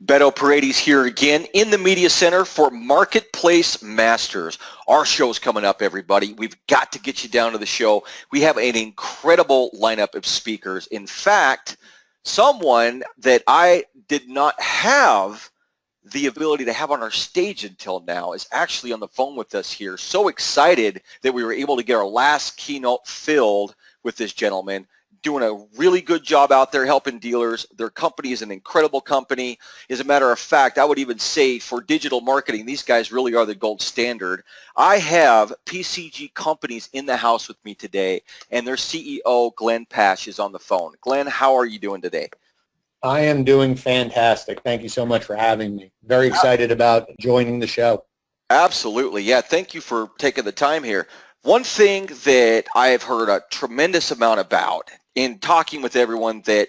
Beto Paredes here again in the Media Center for Marketplace Masters. Our show's coming up, everybody. We've got to get you down to the show. We have an incredible lineup of speakers. In fact, someone that I did not have the ability to have on our stage until now is actually on the phone with us here. So excited that we were able to get our last keynote filled with this gentleman. Doing a really good job out there helping dealers. Their company is an incredible company. As a matter of fact, I would even say for digital marketing, these guys really are the gold standard. I have PCG Companies in the house with me today, and their CEO, Glenn Pasch, is on the phone. Glenn, how are you doing today? I am doing fantastic. Thank you so much for having me. Very excited about joining the show. Absolutely. Yeah, thank you for taking the time here. One thing that I have heard a tremendous amount about in talking with everyone that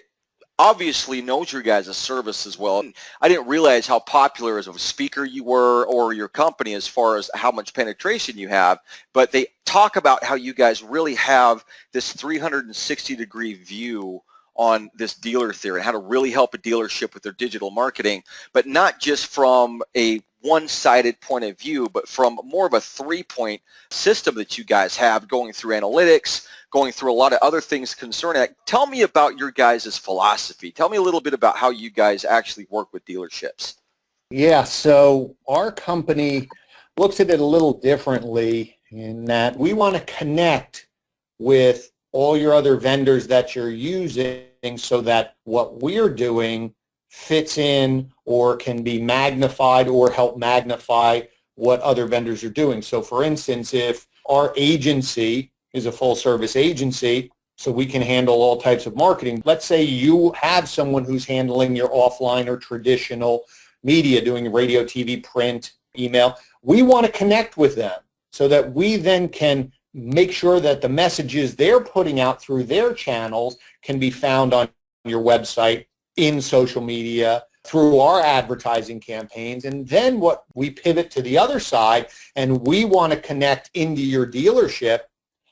obviously knows your guys' service as well. I didn't realize how popular as a speaker you were or your company as far as how much penetration you have, but they talk about how you guys really have this 360-degree view on this dealer theory and how to really help a dealership with their digital marketing, but not just from a one-sided point of view, but from more of a three-point system that you guys have going through analytics, going through a lot of other things concerning that. Tell me about your guys' philosophy. Tell me a little bit about how you guys actually work with dealerships. Yeah, so our company looks at it a little differently in that we want to connect with all your other vendors that you're using so that what we're doing fits in or can be magnified or help magnify what other vendors are doing. So for instance, if our agency is a full service agency, so we can handle all types of marketing. Let's say you have someone who's handling your offline or traditional media, doing radio, TV, print, email. We want to connect with them so that we then can make sure that the messages they're putting out through their channels can be found on your website, in social media, through our advertising campaigns. And then what we pivot to the other side, and we want to connect into your dealership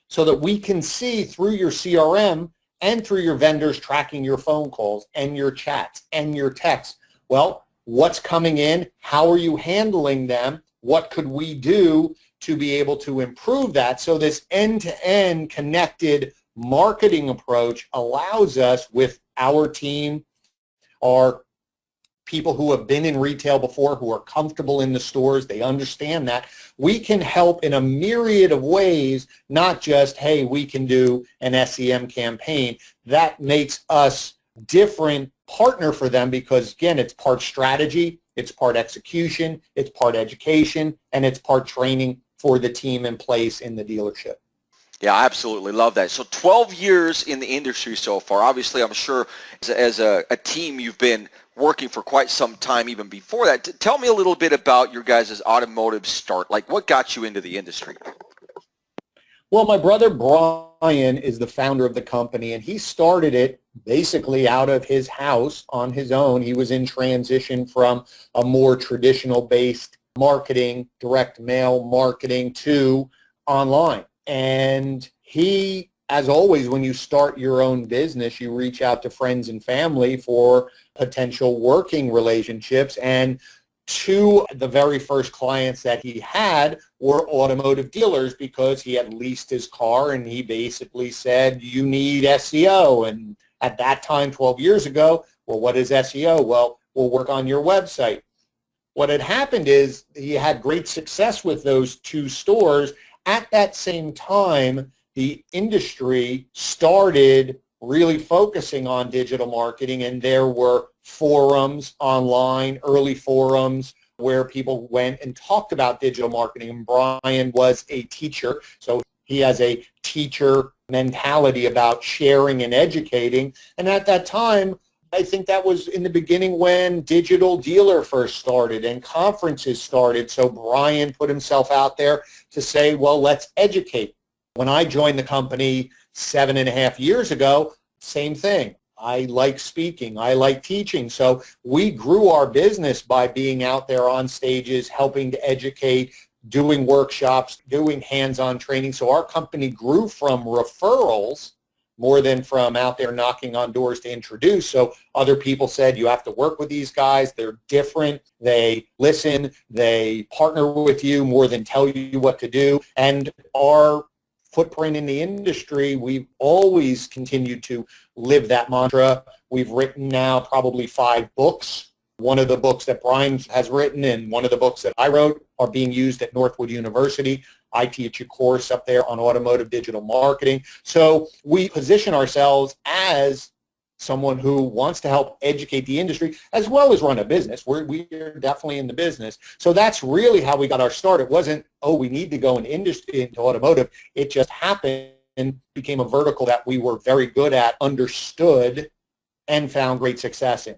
so that we can see through your CRM and through your vendors tracking your phone calls and your chats and your texts. Well, what's coming in? How are you handling them? What could we do to be able to improve that? So this end-to-end connected marketing approach allows us, with our team, our people who have been in retail before, who are comfortable in the stores, they understand that, we can help in a myriad of ways, not just, hey, we can do an SEM campaign. That makes us different partner for them because, again, it's part strategy, it's part execution, it's part education, and it's part training for the team in place in the dealership. Yeah, I absolutely love that. So 12 years in the industry so far. Obviously, I'm sure as a team you've been working for quite some time even before that. Tell me a little bit about your guys' automotive start. Like, what got you into the industry? Well, my brother Brian is the founder of the company, and he started it basically out of his house on his own. He was in transition from a more traditional-based marketing, direct mail marketing, to online. And he, as always, when you start your own business, you reach out to friends and family for potential working relationships. And two of the very first clients that he had were automotive dealers because he had leased his car, and he basically said, you need SEO. And at that time, 12 years ago, well, what is SEO? Well, we'll work on your website. What had happened is he had great success with those two stores. At that same time, the industry started really focusing on digital marketing, and there were forums online, early forums, where people went and talked about digital marketing. And Brian was a teacher, so he has a teacher mentality about sharing and educating. And at that time, I think that was in the beginning when Digital Dealer first started and conferences started. So Brian put himself out there to say, well, let's educate. When I joined the company 7.5 years ago, same thing. I like speaking. I like teaching. So we grew our business by being out there on stages, helping to educate, doing workshops, doing hands-on training. So our company grew from referrals more than from out there knocking on doors to introduce. So other people said, you have to work with these guys. They're different. They listen. They partner with you more than tell you what to do. And our footprint in the industry, we've always continued to live that mantra. We've written now probably 5 books. One of the books that Brian has written and one of the books that I wrote are being used at Northwood University. I teach a course up there on automotive digital marketing. So we position ourselves as someone who wants to help educate the industry as well as run a business. We're definitely in the business. So that's really how we got our start. It wasn't, oh, we need to go into automotive. It just happened and became a vertical that we were very good at, understood, and found great success in.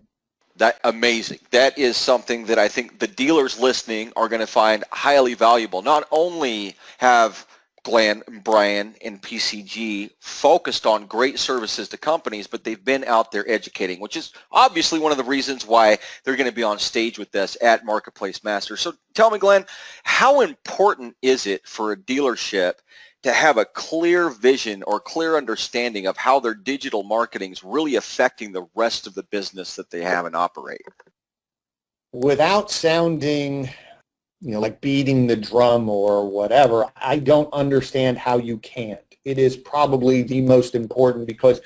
That amazing. That is something that I think the dealers listening are going to find highly valuable. Not only have Glenn and Brian and PCG focused on great services to companies, but they've been out there educating, which is obviously one of the reasons why they're going to be on stage with us at Marketplace Masters. So tell me, Glenn, how important is it for a dealership to have a clear vision or clear understanding of how their digital marketing is really affecting the rest of the business that they have and operate? Without sounding, like beating the drum or whatever, I don't understand how you can't. It is probably the most important, because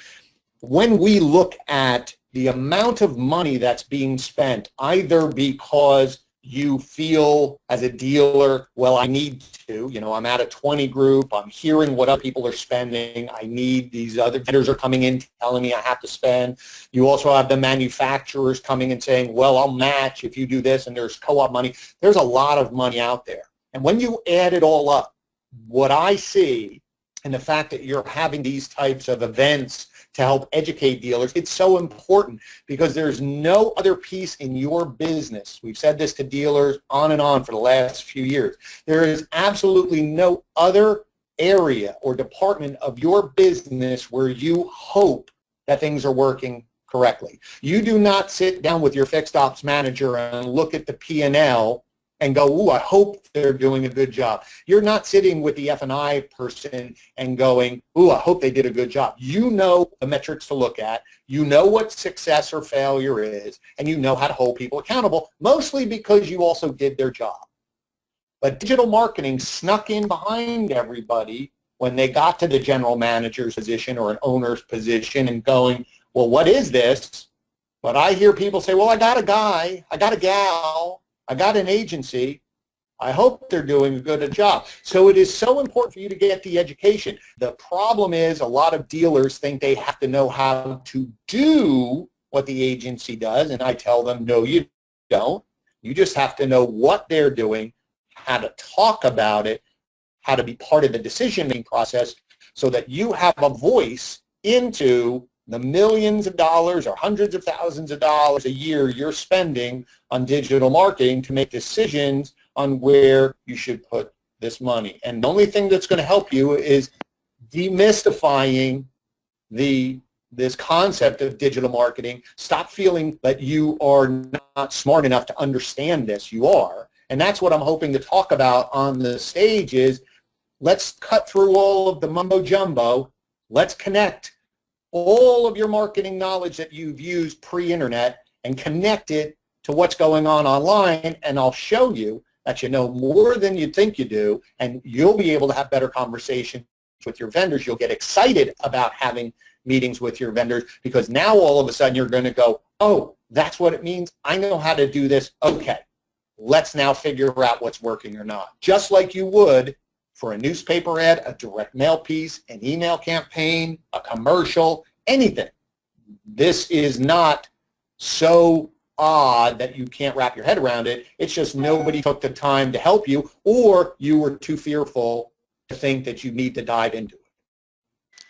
when we look at the amount of money that's being spent, either because you feel as a dealer, well, I need to, I'm at a 20 group, I'm hearing what other people are spending, I need, these other vendors are coming in telling me I have to spend. You also have the manufacturers coming and saying, well, I'll match if you do this, and there's co-op money. There's a lot of money out there. And when you add it all up, what I see, and the fact that you're having these types of events to help educate dealers, it's so important, because there's no other piece in your business. We've said this to dealers on and on for the last few years. There is absolutely no other area or department of your business where you hope that things are working correctly. You do not sit down with your fixed ops manager and look at the P&L and go, ooh, I hope they're doing a good job. You're not sitting with the F&I person and going, ooh, I hope they did a good job. You know the metrics to look at, you know what success or failure is, and you know how to hold people accountable, mostly because you also did their job. But digital marketing snuck in behind everybody when they got to the general manager's position or an owner's position and going, well, what is this? But I hear people say, well, I got a guy, I got a gal, I got an agency, I hope they're doing a good job. So it is so important for you to get the education. The problem is a lot of dealers think they have to know how to do what the agency does, and I tell them, no, you don't. You just have to know what they're doing, how to talk about it, how to be part of the decision-making process, so that you have a voice into the millions of dollars or hundreds of thousands of dollars a year you're spending on digital marketing to make decisions on where you should put this money. And the only thing that's going to help you is demystifying this concept of digital marketing. Stop feeling that you are not smart enough to understand this. You are. And that's what I'm hoping to talk about on the stage is, let's cut through all of the mumbo jumbo. Let's connect all of your marketing knowledge that you've used pre-internet and connect it to what's going on online, and I'll show you that you know more than you think you do, and you'll be able to have better conversations with your vendors. You'll get excited about having meetings with your vendors, because now all of a sudden you're going to go, oh, that's what it means. I know how to do this. Okay, let's now figure out what's working or not. Just like you would for a newspaper ad, a direct mail piece, an email campaign, a commercial, anything. This is not so odd that you can't wrap your head around it. It's just nobody took the time to help you, or you were too fearful to think that you need to dive into it.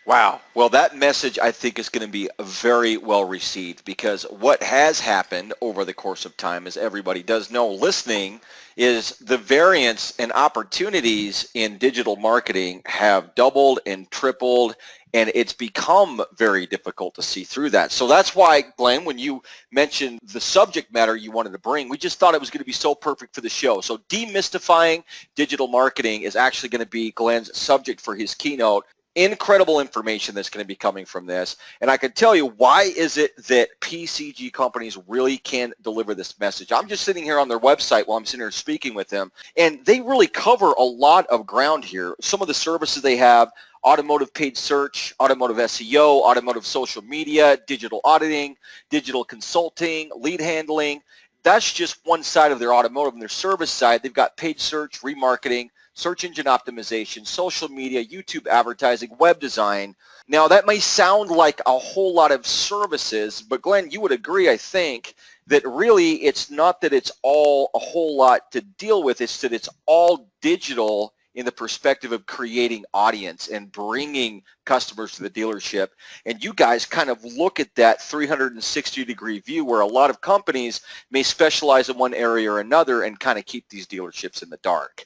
Wow. Well, that message, I think, is going to be very well received, because what has happened over the course of time, as everybody does know listening, is the variance and opportunities in digital marketing have doubled and tripled, and it's become very difficult to see through that. So that's why, Glenn, when you mentioned the subject matter you wanted to bring, we just thought it was going to be so perfect for the show. So demystifying digital marketing is actually going to be Glenn's subject for his keynote. incredible information that's going to be coming from this. And I can tell you, why is it that PCG companies really can deliver this message? I'm just sitting here on their website while I'm sitting here speaking with them, and they really cover a lot of ground here. Some of the services they have: automotive paid search, automotive SEO, automotive social media, digital auditing, digital consulting, lead handling. That's just one side of their automotive. And their service side, they've got paid search, remarketing, search engine optimization, social media, YouTube advertising, web design. Now, that may sound like a whole lot of services, but Glenn, you would agree, I think, that really it's not that it's all a whole lot to deal with, it's that it's all digital in the perspective of creating audience and bringing customers to the dealership. And you guys kind of look at that 360-degree view, where a lot of companies may specialize in one area or another and kind of keep these dealerships in the dark.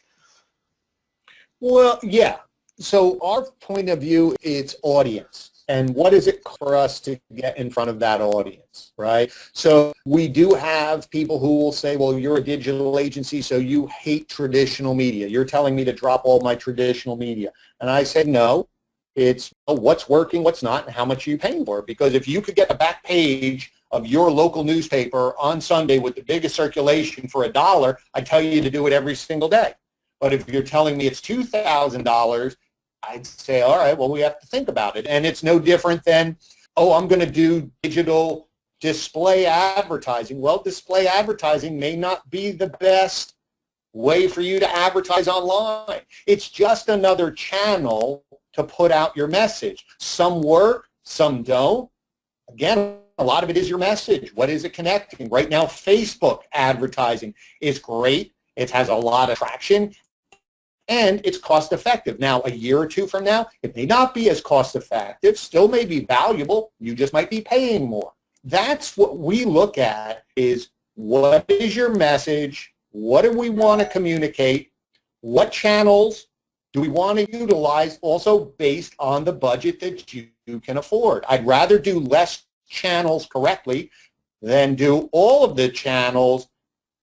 Well, yeah. So our point of view is audience. And what is it for us to get in front of that audience, right? So we do have people who will say, well, you're a digital agency, so you hate traditional media. You're telling me to drop all my traditional media. And I said, no, it's what's working, what's not, and how much are you paying for it? Because if you could get the back page of your local newspaper on Sunday with the biggest circulation for $1, I tell you to do it every single day. But if you're telling me it's $2,000, I'd say, all right, well, we have to think about it. And it's no different than, oh, I'm going to do digital display advertising. Well, display advertising may not be the best way for you to advertise online. It's just another channel to put out your message. Some work, some don't. Again, a lot of it is your message. What is it connecting? Right now, Facebook advertising is great. It has a lot of traction, and it's cost effective. Now, a year or two from now, it may not be as cost effective, still may be valuable, you just might be paying more. That's what we look at, is what is your message, what do we want to communicate, what channels do we want to utilize, also based on the budget that you can afford. I'd rather do less channels correctly than do all of the channels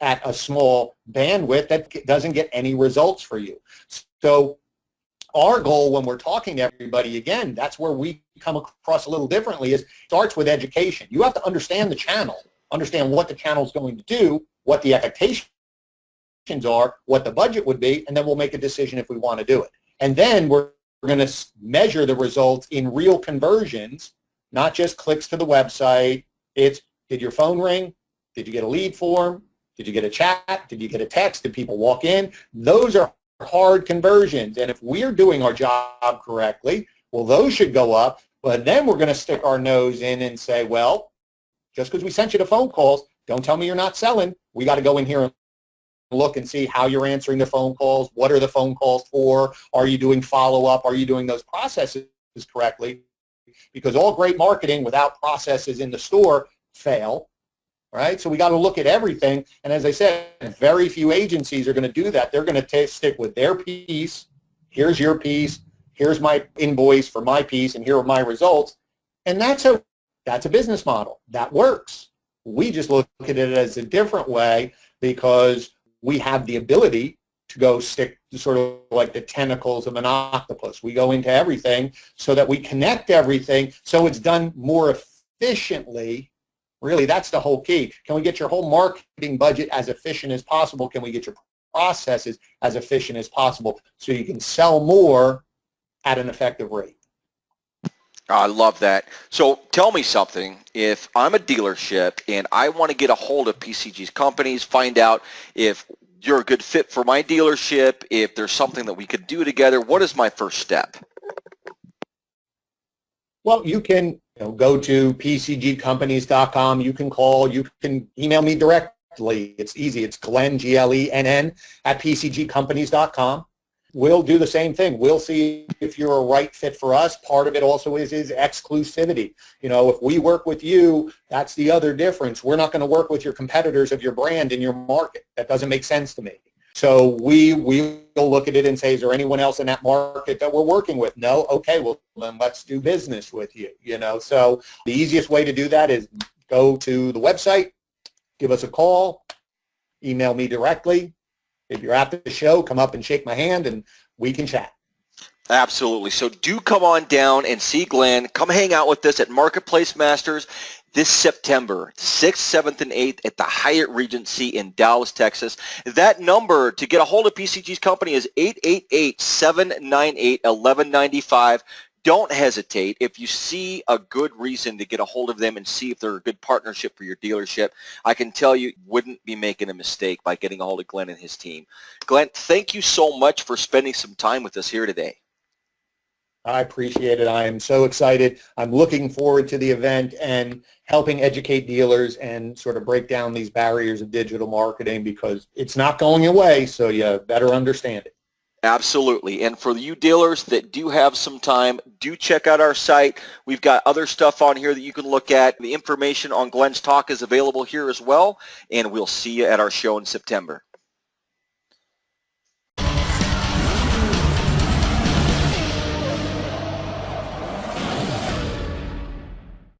at a small bandwidth that doesn't get any results for you. So our goal when we're talking to everybody, again, that's where we come across a little differently, is starts with education. You have to understand the channel, understand what the channel is going to do, what the expectations are, what the budget would be, and then we'll make a decision if we want to do it. And then we're going to measure the results in real conversions, not just clicks to the website. It's, did your phone ring? Did you get a lead form? Did you get a chat? Did you get a text? Did people walk in? Those are hard conversions. And if we're doing our job correctly, well, those should go up. But then we're going to stick our nose in and say, well, just because we sent you the phone calls, don't tell me you're not selling. We got to go in here and look and see how you're answering the phone calls. What are the phone calls for? Are you doing follow-up? Are you doing those processes correctly? Because all great marketing without processes in the store fail. Right? So we got to look at everything. And as I said, very few agencies are going to do that. They're going to stick with their piece. Here's your piece. Here's my invoice for my piece, and here are my results. And that's a business model. That works. We just look at it as a different way, because we have the ability to go stick to sort of like the tentacles of an octopus. We go into everything so that we connect everything so it's done more efficiently. Really, that's the whole key. Can we get your whole marketing budget as efficient as possible? Can we get your processes as efficient as possible so you can sell more at an effective rate? I love that. So tell me something. If I'm a dealership and I want to get a hold of PCG's companies, find out if you're a good fit for my dealership, if there's something that we could do together, what is my first step? Well, you can go to PCGcompanies.com. You can call. You can email me directly. It's easy. It's Glenn, Glenn, at PCGcompanies.com. We'll do the same thing. We'll see if you're a right fit for us. Part of it also is exclusivity. If we work with you, that's the other difference. We're not going to work with your competitors of your brand in your market. That doesn't make sense to me. So we'll look at it and say, is there anyone else in that market that we're working with? No? Okay, well, then let's do business with you. So the easiest way to do that is go to the website, give us a call, email me directly. If you're at the show, come up and shake my hand, and we can chat. Absolutely. So do come on down and see Glenn. Come hang out with us at Marketplace Masters this September 6th, 7th, and 8th at the Hyatt Regency in Dallas, Texas. That number to get a hold of PCG's company is 888-798-1195. Don't hesitate. If you see a good reason to get a hold of them and see if they're a good partnership for your dealership, I can tell you wouldn't be making a mistake by getting a hold of Glenn and his team. Glenn, thank you so much for spending some time with us here today. I appreciate it. I am so excited. I'm looking forward to the event and helping educate dealers and sort of break down these barriers of digital marketing, because it's not going away, so you better understand it. Absolutely. And for you dealers that do have some time, do check out our site. We've got other stuff on here that you can look at. The information on Glenn's talk is available here as well, and we'll see you at our show in September.